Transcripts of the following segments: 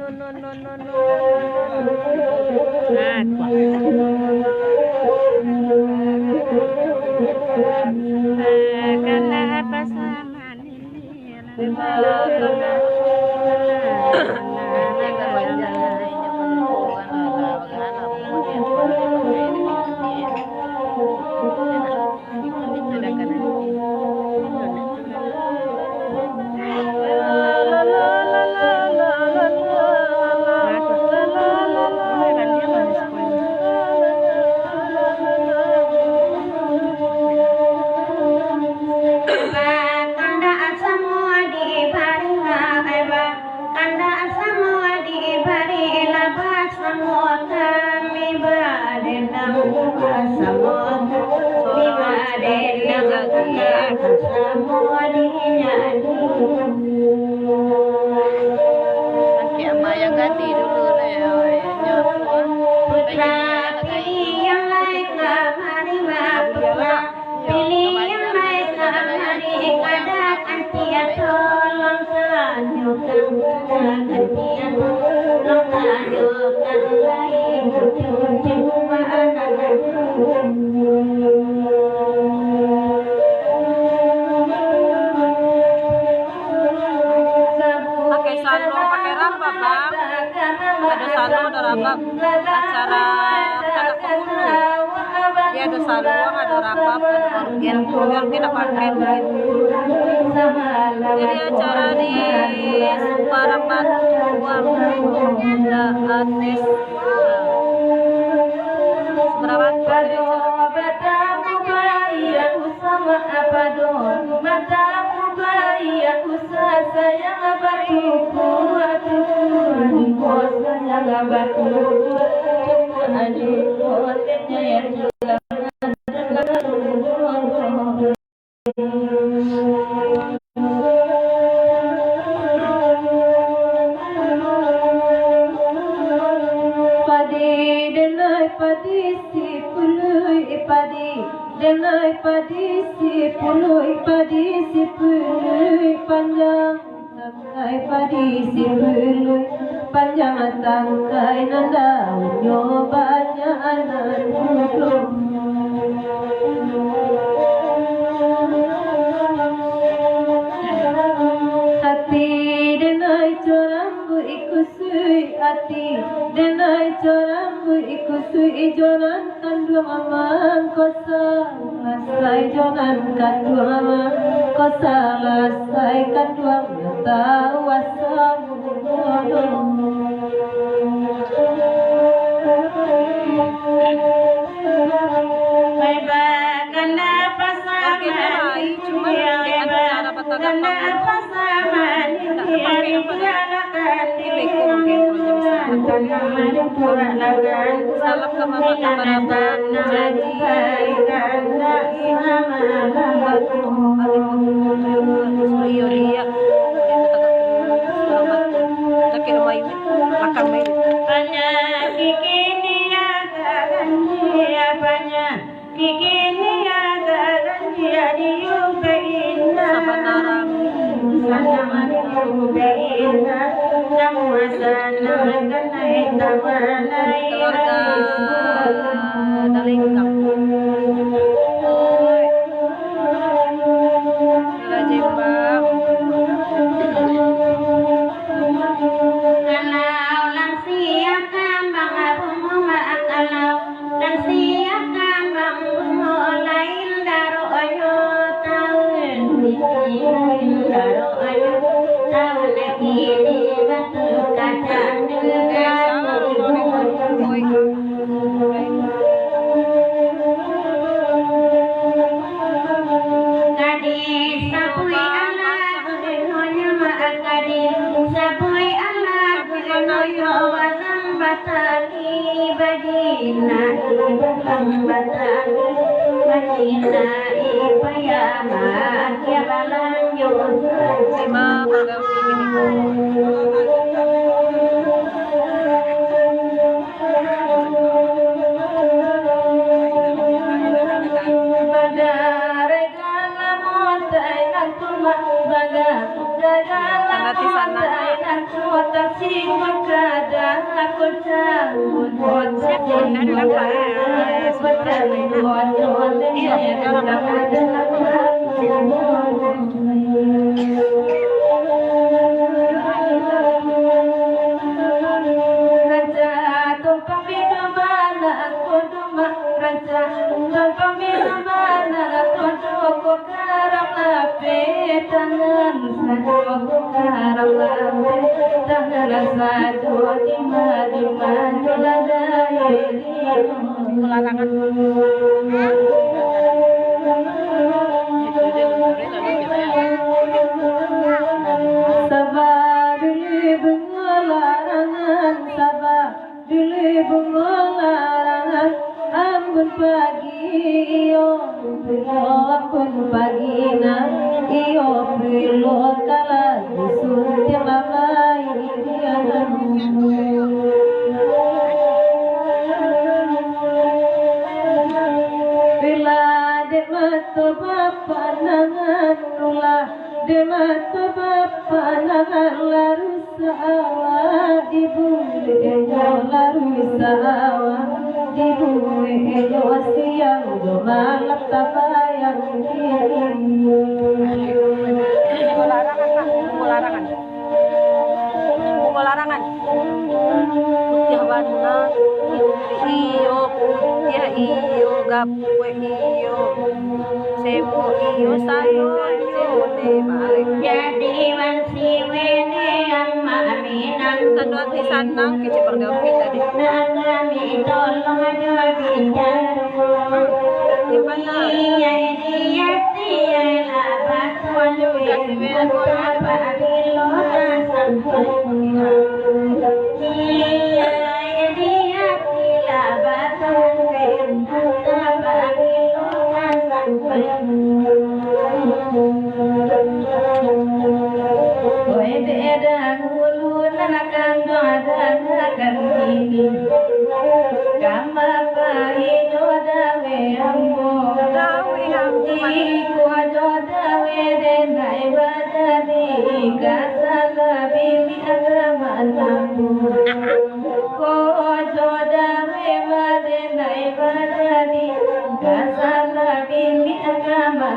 Sana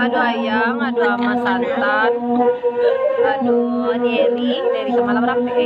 Aduh ayang, aduh ama santan, aduh dari semalam rapi.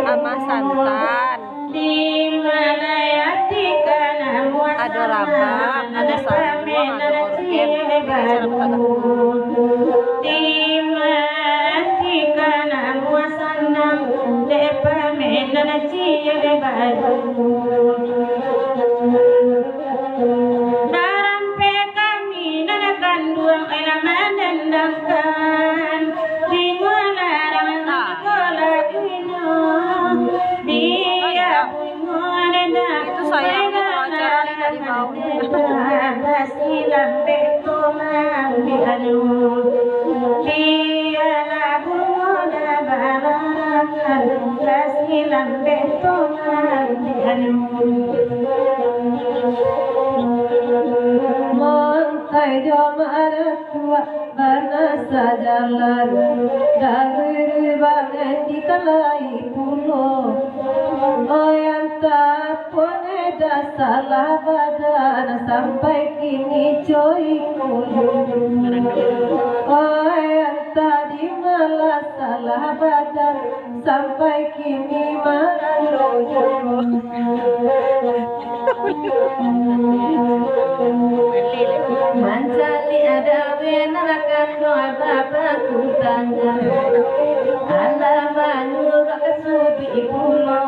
Ama santan, ada rabang, ada sarung, ada organ, Poneda salah badan sampai kini joiku. Oh yang tadi malah salah badan sampai kini malu. Mancali ada benar doa bapakku tanya. Ala manur subi pulo.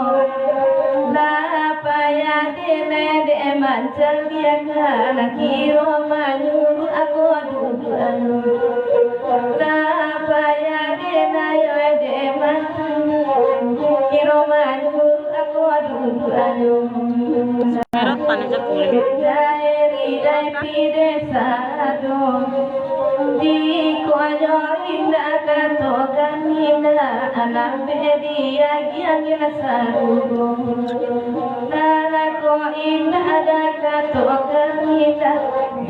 Lapaya dene de mancal dia kana kiro manur aku duduan. Lapaya dene yo de mancal kiro manur aku duduan. Meron tanah sa kulit. Dari pide sado di koyo inda kato kanina alam bedia giangina sarugo nara ko inda ada kato kanina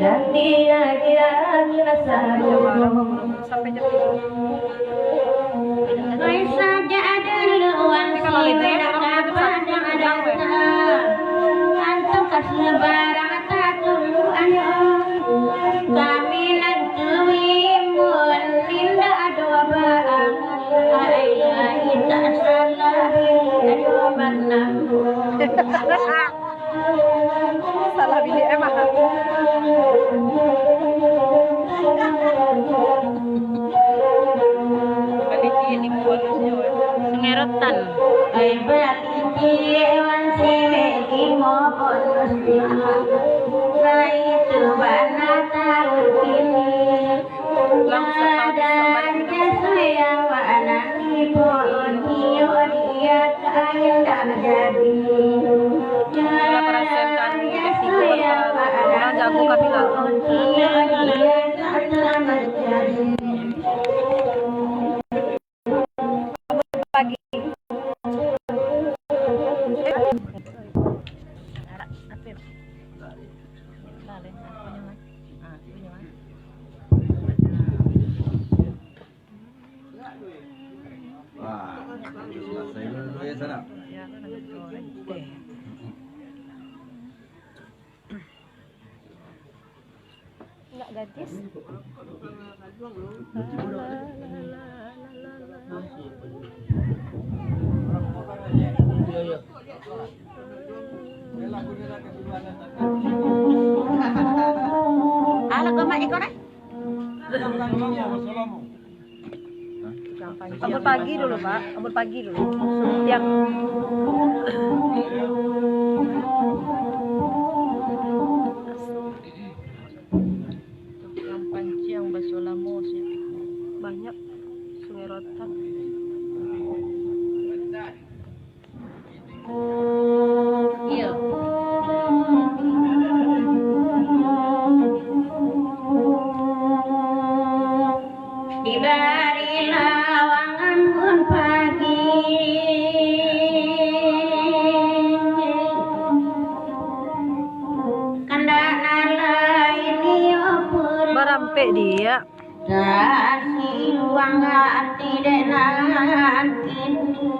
dan dia giangina sarugo Kau saja ada luang siwera kapan ada antum kaslebaran tatu ayo kami nantuimun ninda adwa baan ilahi tak salah adwa manam Salah bili emang. Balik ini buat sengerotan. ay baliki ewan siwe imo bonus diha itu bana tahu kini dan saya wana ibu niyo dia kain dan jadi Orang jago kami lah. Pagi. Wah, selesai dulu ya sana. Enggak gadis. Ala kau mak ikut Ambur pagi dulu, Pak. Ambur pagi dulu. Yang panci yang baso lamos ya. Banyak sungai rotan. Iya. Dibari lawangan pun pagi kandana lain opur Barampe dia. kasih uang hati denan kini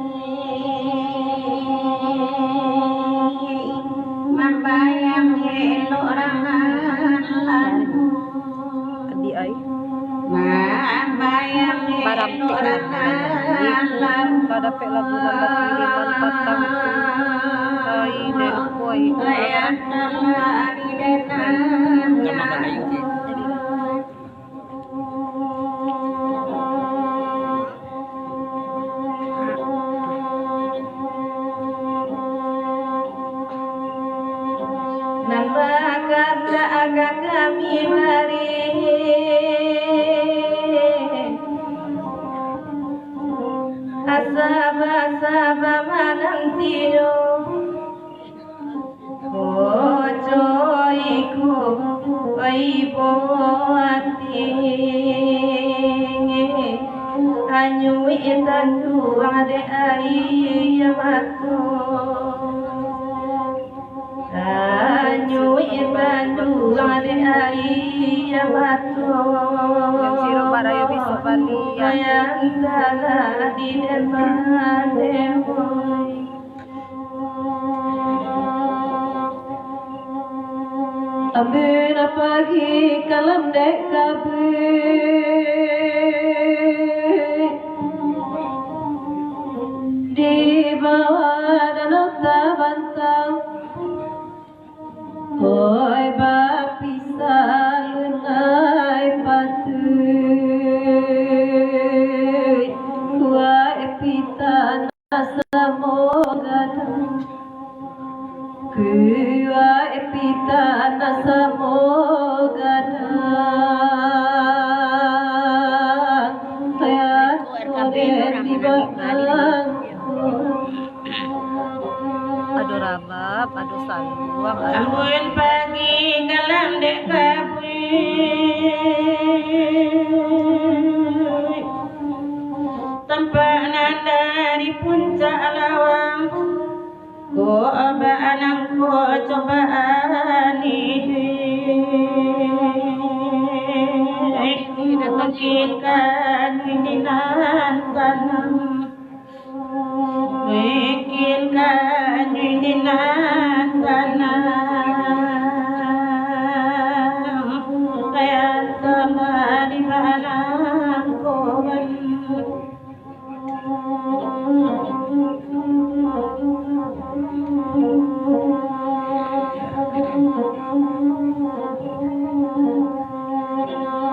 membayang elok rangan Di ai. membayang Barampe rangan pada pe lagu nanda kiriman patang kai del koi. Nambah kata agak kami mari asaba manantiro ojoiku aibo ati anyu itandu ade ai yamato anyu itandu ade ai yamato Yang siro barayo biso balia. yang salah di depan dewa Amin pagi kalam dek kabut di bawah danau tabantang. Oi bapi salunai patui Kua epita nasa mogana Kua epita nasa mogana Kaya sore di bawah Aduh rabab, aduh saluang, Ambon pagi kalam dek kabut Tampanan dari puncak lawang Ko abanang ko cobaan ini Mungkinkan windinan tanam Mungkinkan windinan tanam Kaya sama di mana koban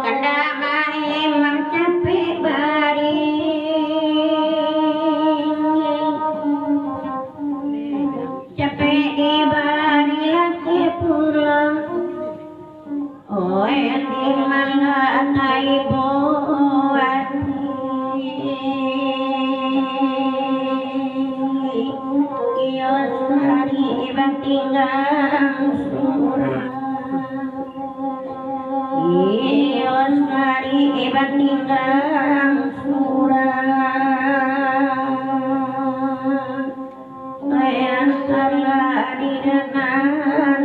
Kanda mai mencapai capek di bari laki pulang Oe di mana tai Kios hari batinggang surah Kios hari batinggang surah Kaya salah di danan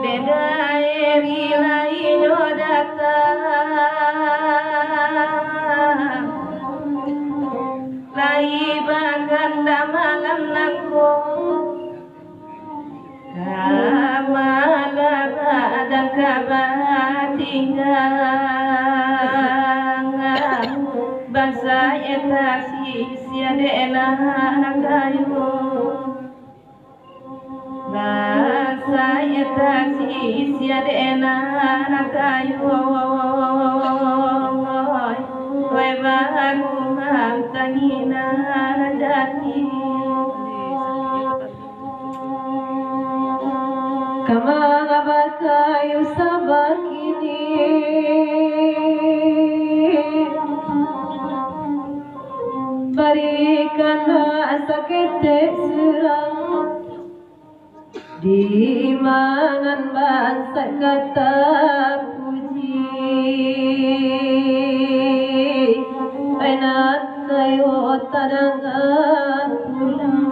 Beda eri lainyo datang Laibakan damalan nako Kamalara dan kabatingan Bangsa etasi siade enak kayu Bangsa etasi siade enak kayu Wai baru mantangina jati Kamanga bakayu sabakini Barikan sakit serang di mangan bangsa kata puji Enak kayo tadangan pulang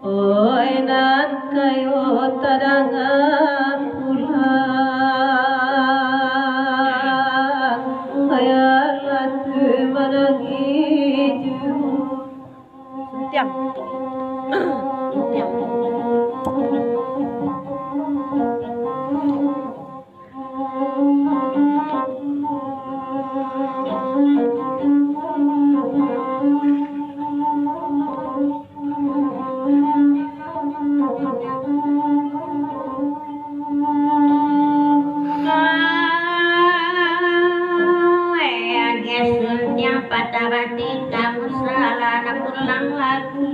Oh enak kayo tadangan pulang Kaya ratu menangiju tiang. Patawati kamu salah pulang lagi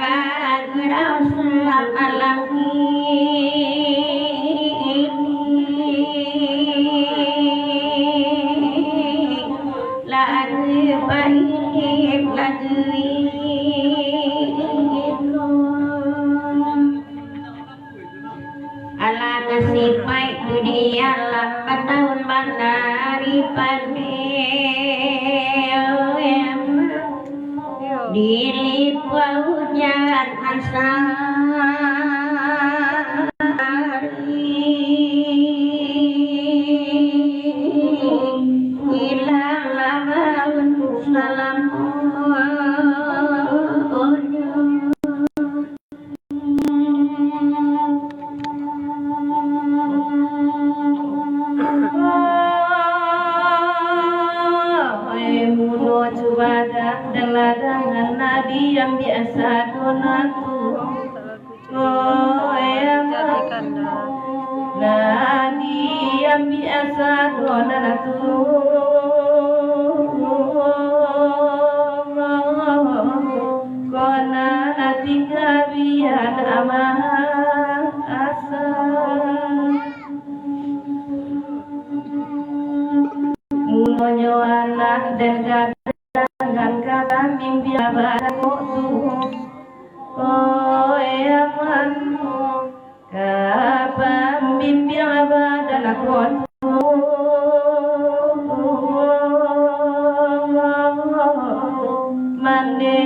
Bagurau selama lagi Lagu baik lagu Ala kasih baik dunia lambat tahun bandari Dilipu hujan ansari biasa dona tu kona natika bian amah asa munyo anak dan gadangan kata mimpi abadku tu oh aman kapam mimpi abadan aku mande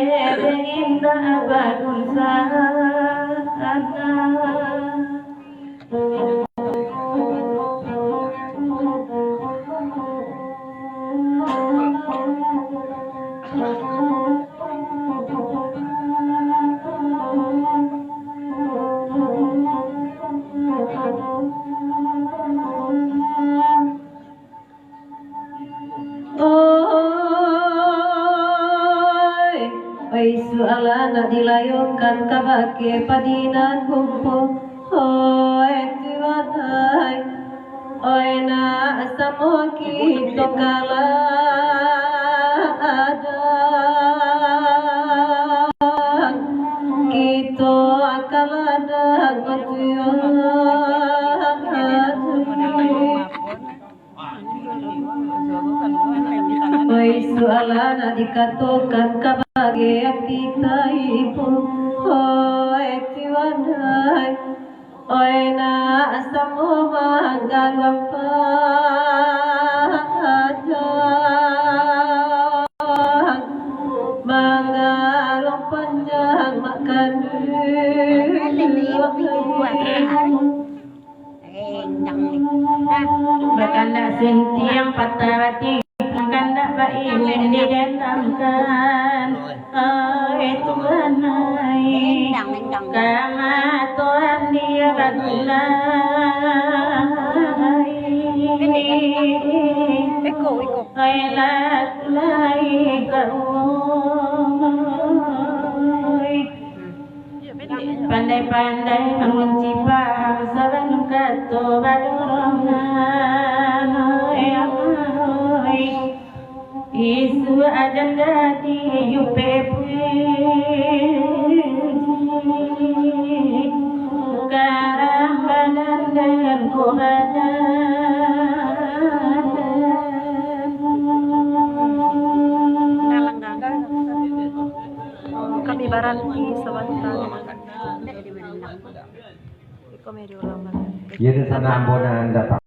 indah abadun sana Sualana dilayukan kabake padinan kumpo hoy tiwanay oy na asamo kito kala adan kito akaladan matuyon oy sualana dikatukan kabake kita ibu hoy tiwanay oy na asamo magalang panjang magalang panjang makan bakanda sentiang patarati bakanda baimin di dalamkan Tuhan kama Tuhan dia badulai khairat lai kauoi pandai-pandai mengunci paham saban kato badorongan Isu ajan dadi yupe puji Karang badan dan kohadan kami baranti sabantan iko medio laman Yun sa nambo na datang.